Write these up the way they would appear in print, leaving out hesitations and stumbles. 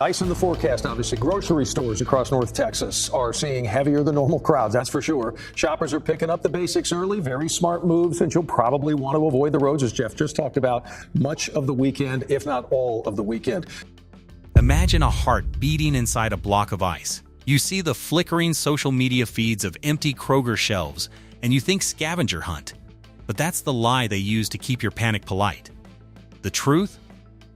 Ice in the forecast, obviously. Grocery stores across North Texas are seeing heavier than normal crowds, that's for sure. Shoppers are picking up the basics early. Very smart move, since you'll probably want to avoid the roads, as Jeff just talked about, much of the weekend, if not all of the weekend. Imagine a heart beating inside a block of ice. You see the flickering social media feeds of empty Kroger shelves, and you think scavenger hunt. But that's the lie they use to keep your panic polite. The truth?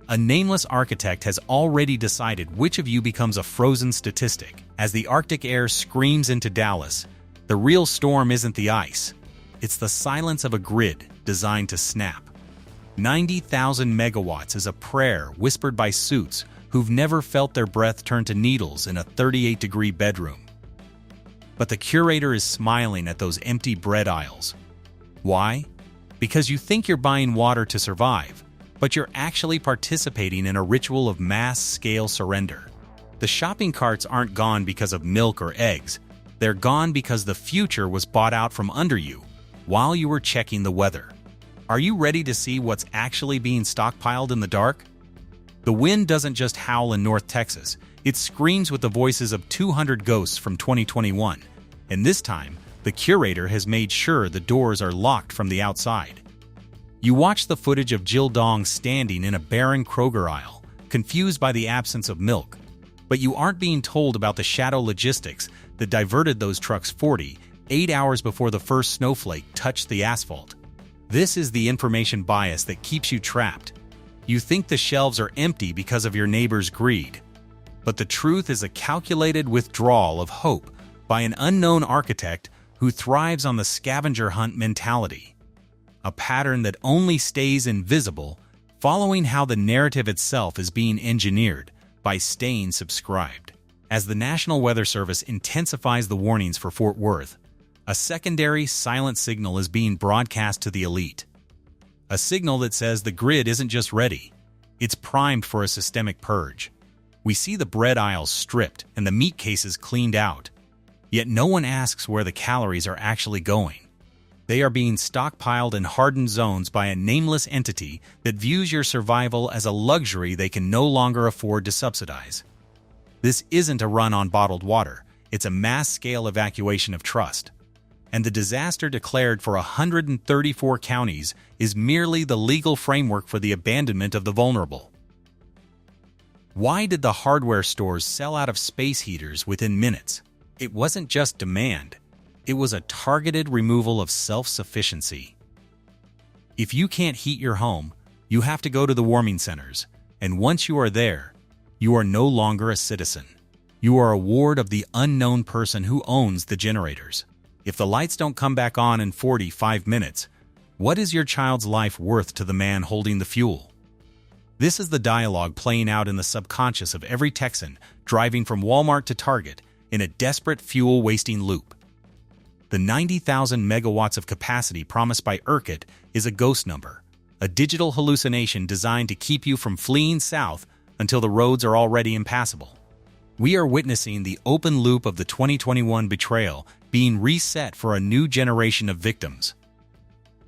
A nameless architect has already decided which of you becomes a frozen statistic. As the Arctic air screams into Dallas, the real storm isn't the ice. It's the silence of a grid designed to snap. 90,000 megawatts is a prayer whispered by suits who've never felt their breath turn to needles in a 38-degree bedroom. But the Curator is smiling at those empty bread aisles. Why? Because you think you're buying water to survive, but you're actually participating in a ritual of mass-scale surrender. The shopping carts aren't gone because of milk or eggs. They're gone because the future was bought out from under you while you were checking the weather. Are you ready to see what's actually being stockpiled in the dark? The wind doesn't just howl in North Texas. It screams with the voices of 200 ghosts from 2021. And this time, the Curator has made sure the doors are locked from the outside. You watch the footage of Jill Dong standing in a barren Kroger aisle, confused by the absence of milk. But you aren't being told about the shadow logistics that diverted those trucks 48 hours before the first snowflake touched the asphalt. This is the information bias that keeps you trapped. You think the shelves are empty because of your neighbor's greed. But the truth is a calculated withdrawal of hope by an unknown architect who thrives on the scavenger hunt mentality. A pattern that only stays invisible, following how the narrative itself is being engineered by staying subscribed. As the National Weather Service intensifies the warnings for Fort Worth, a secondary silent signal is being broadcast to the elite. A signal that says the grid isn't just ready, it's primed for a systemic purge. We see the bread aisles stripped and the meat cases cleaned out, yet no one asks where the calories are actually going. They are being stockpiled in hardened zones by a nameless entity that views your survival as a luxury they can no longer afford to subsidize. This isn't a run on bottled water, it's a mass-scale evacuation of trust. And the disaster declared for 134 counties is merely the legal framework for the abandonment of the vulnerable. Why did the hardware stores sell out of space heaters within minutes? It wasn't just demand. It was a targeted removal of self-sufficiency. If you can't heat your home, you have to go to the warming centers, and once you are there, you are no longer a citizen. You are a ward of the unknown person who owns the generators. If the lights don't come back on in 45 minutes, what is your child's life worth to the man holding the fuel? This is the dialogue playing out in the subconscious of every Texan driving from Walmart to Target in a desperate fuel-wasting loop. The 90,000 megawatts of capacity promised by ERCOT is a ghost number, a digital hallucination designed to keep you from fleeing south until the roads are already impassable. We are witnessing the open loop of the 2021 betrayal being reset for a new generation of victims.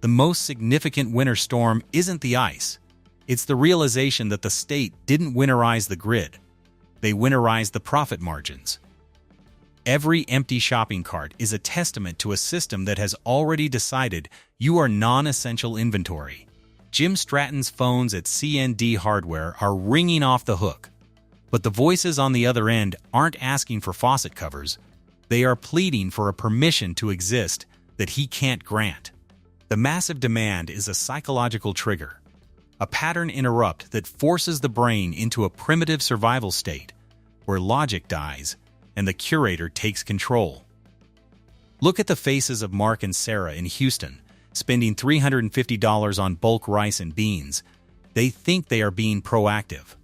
The most significant winter storm isn't the ice. It's the realization that the state didn't winterize the grid. They winterized the profit margins. Every empty shopping cart is a testament to a system that has already decided you are non-essential inventory. Jim Stratton's phones at CND Hardware are ringing off the hook. But the voices on the other end aren't asking for faucet covers. They are pleading for a permission to exist that he can't grant. The massive demand is a psychological trigger, a pattern interrupt that forces the brain into a primitive survival state where logic dies and the Curator takes control. Look at the faces of Mark and Sarah in Houston, spending $350 on bulk rice and beans. They think they are being proactive.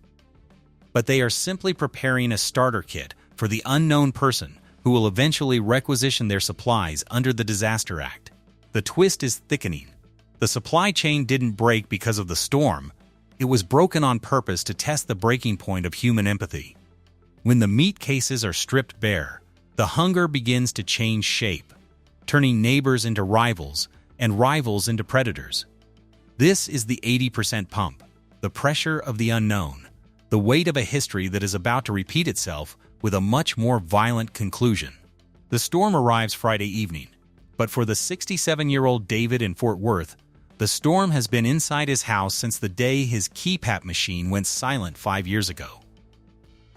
But they are simply preparing a starter kit for the unknown person who will eventually requisition their supplies under the Disaster Act. The twist is thickening. The supply chain didn't break because of the storm. It was broken on purpose to test the breaking point of human empathy. When the meat cases are stripped bare, the hunger begins to change shape, turning neighbors into rivals and rivals into predators. This is the 80% pump, the pressure of the unknown, the weight of a history that is about to repeat itself with a much more violent conclusion. The storm arrives Friday evening, but for the 67-year-old David in Fort Worth, the storm has been inside his house since the day his keypap machine went silent 5 years ago.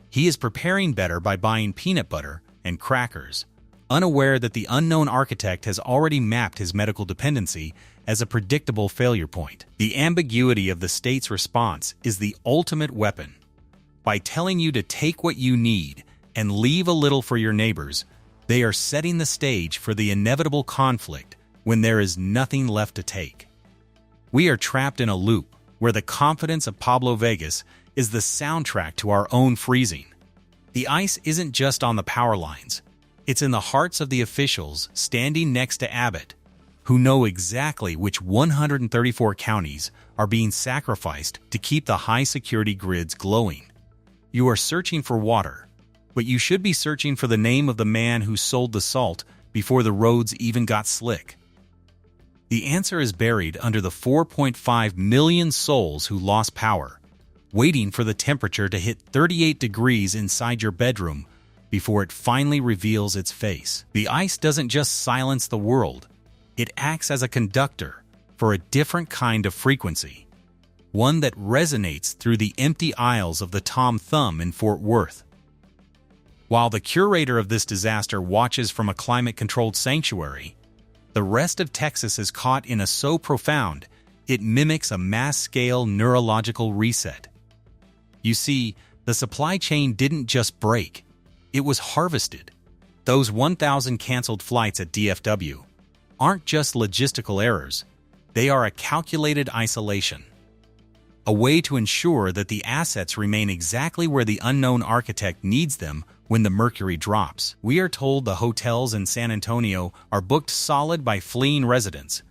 He is preparing better by buying peanut butter and crackers, unaware that the unknown architect has already mapped his medical dependency as a predictable failure point. The ambiguity of the state's response is the ultimate weapon. By telling you to take what you need and leave a little for your neighbors, they are setting the stage for the inevitable conflict when there is nothing left to take. We are trapped in a loop where the confidence of Pablo Vegas is the soundtrack to our own freezing. The ice isn't just on the power lines. It's in the hearts of the officials standing next to Abbott, who know exactly which 134 counties are being sacrificed to keep the high-security grids glowing. You are searching for water, but you should be searching for the name of the man who sold the salt before the roads even got slick. The answer is buried under the 4.5 million souls who lost power, waiting for the temperature to hit 38 degrees inside your bedroom before it finally reveals its face. The ice doesn't just silence the world, it acts as a conductor for a different kind of frequency, one that resonates through the empty aisles of the Tom Thumb in Fort Worth. While the curator of this disaster watches from a climate-controlled sanctuary, the rest of Texas is caught in a so profound it mimics a mass-scale neurological reset. You see, the supply chain didn't just break, it was harvested. Those 1,000 canceled flights at DFW aren't just logistical errors, they are a calculated isolation. A way to ensure that the assets remain exactly where the unknown architect needs them when the mercury drops. We are told the hotels in San Antonio are booked solid by fleeing residents.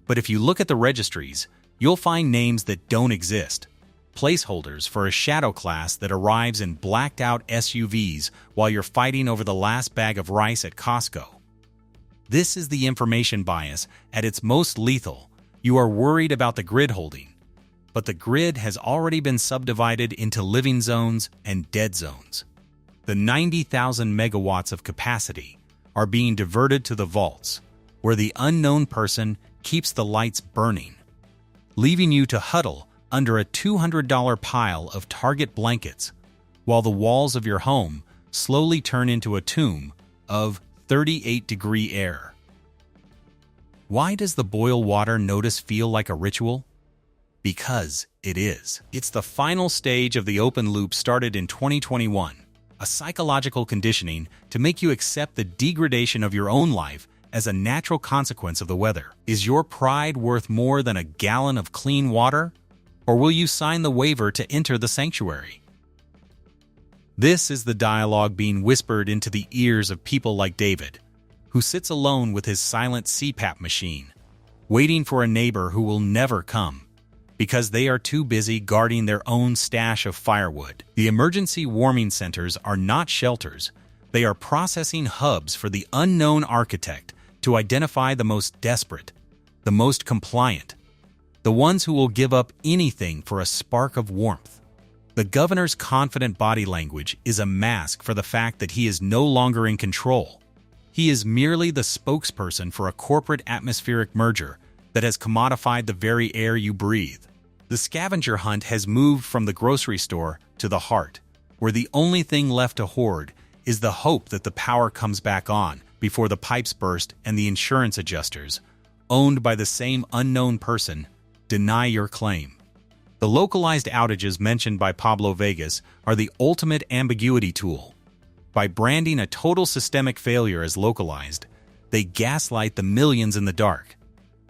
But if you look at the registries, you'll find names that don't exist. Placeholders for a shadow class that arrives in blacked-out SUVs while you're fighting over the last bag of rice at Costco. This is the information bias at its most lethal. You are worried about the grid holding, but the grid has already been subdivided into living zones and dead zones. The 90,000 megawatts of capacity are being diverted to the vaults, where the unknown person keeps the lights burning, leaving you to huddle under a $200 pile of Target blankets, while the walls of your home slowly turn into a tomb of 38-degree air. Why does the boil water notice feel like a ritual? Because it is. It's the final stage of the open loop started in 2021, a psychological conditioning to make you accept the degradation of your own life as a natural consequence of the weather. Is your pride worth more than a gallon of clean water? Or will you sign the waiver to enter the sanctuary? This is the dialogue being whispered into the ears of people like David, who sits alone with his silent CPAP machine, waiting for a neighbor who will never come, because they are too busy guarding their own stash of firewood. The emergency warming centers are not shelters. They are processing hubs for the unknown architect to identify the most desperate, the most compliant, the ones who will give up anything for a spark of warmth. The governor's confident body language is a mask for the fact that he is no longer in control. He is merely the spokesperson for a corporate atmospheric merger that has commodified the very air you breathe. The scavenger hunt has moved from the grocery store to the heart, where the only thing left to hoard is the hope that the power comes back on before the pipes burst and the insurance adjusters, owned by the same unknown person, deny your claim. The localized outages mentioned by Pablo Vegas are the ultimate ambiguity tool. By branding a total systemic failure as localized, they gaslight the millions in the dark,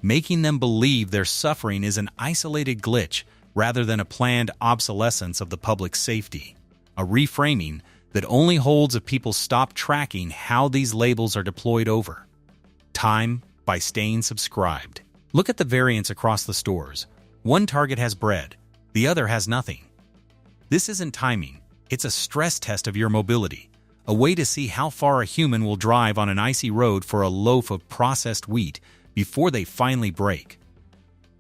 making them believe their suffering is an isolated glitch rather than a planned obsolescence of the public's safety, a reframing that only holds if people stop tracking how these labels are deployed over time by staying subscribed. Look at the variance across the stores. One Target has bread, the other has nothing. This isn't timing, it's a stress test of your mobility, a way to see how far a human will drive on an icy road for a loaf of processed wheat before they finally break.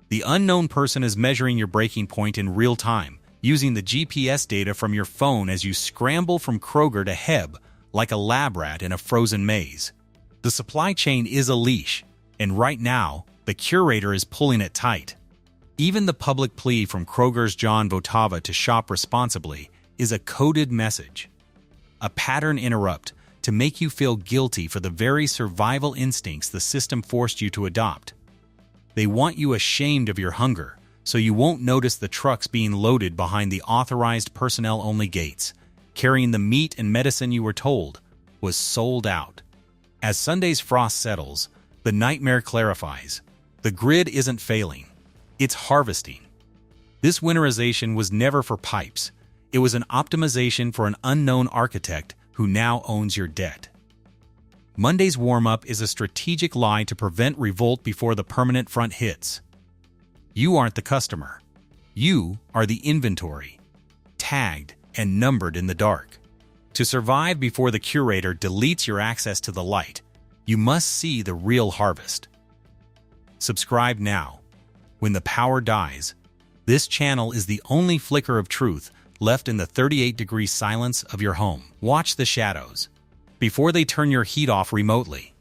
The unknown person is measuring your breaking point in real time, using the GPS data from your phone as you scramble from Kroger to Heb like a lab rat in a frozen maze. The supply chain is a leash, and right now, the Curator is pulling it tight. Even the public plea from Kroger's John Votava to shop responsibly is a coded message. A pattern interrupt to make you feel guilty for the very survival instincts the system forced you to adopt. They want you ashamed of your hunger, so you won't notice the trucks being loaded behind the authorized personnel-only gates, carrying the meat and medicine you were told was sold out. As Sunday's frost settles, the nightmare clarifies. The grid isn't failing. It's harvesting. This winterization was never for pipes. It was an optimization for an unknown architect who now owns your debt. Monday's warm-up is a strategic lie to prevent revolt before the permanent front hits. You aren't the customer. You are the inventory, tagged and numbered in the dark. To survive before the Curator deletes your access to the light, you must see the real harvest. Subscribe now. When the power dies, this channel is the only flicker of truth left in the 38-degree silence of your home. Watch the shadows before they turn your heat off remotely.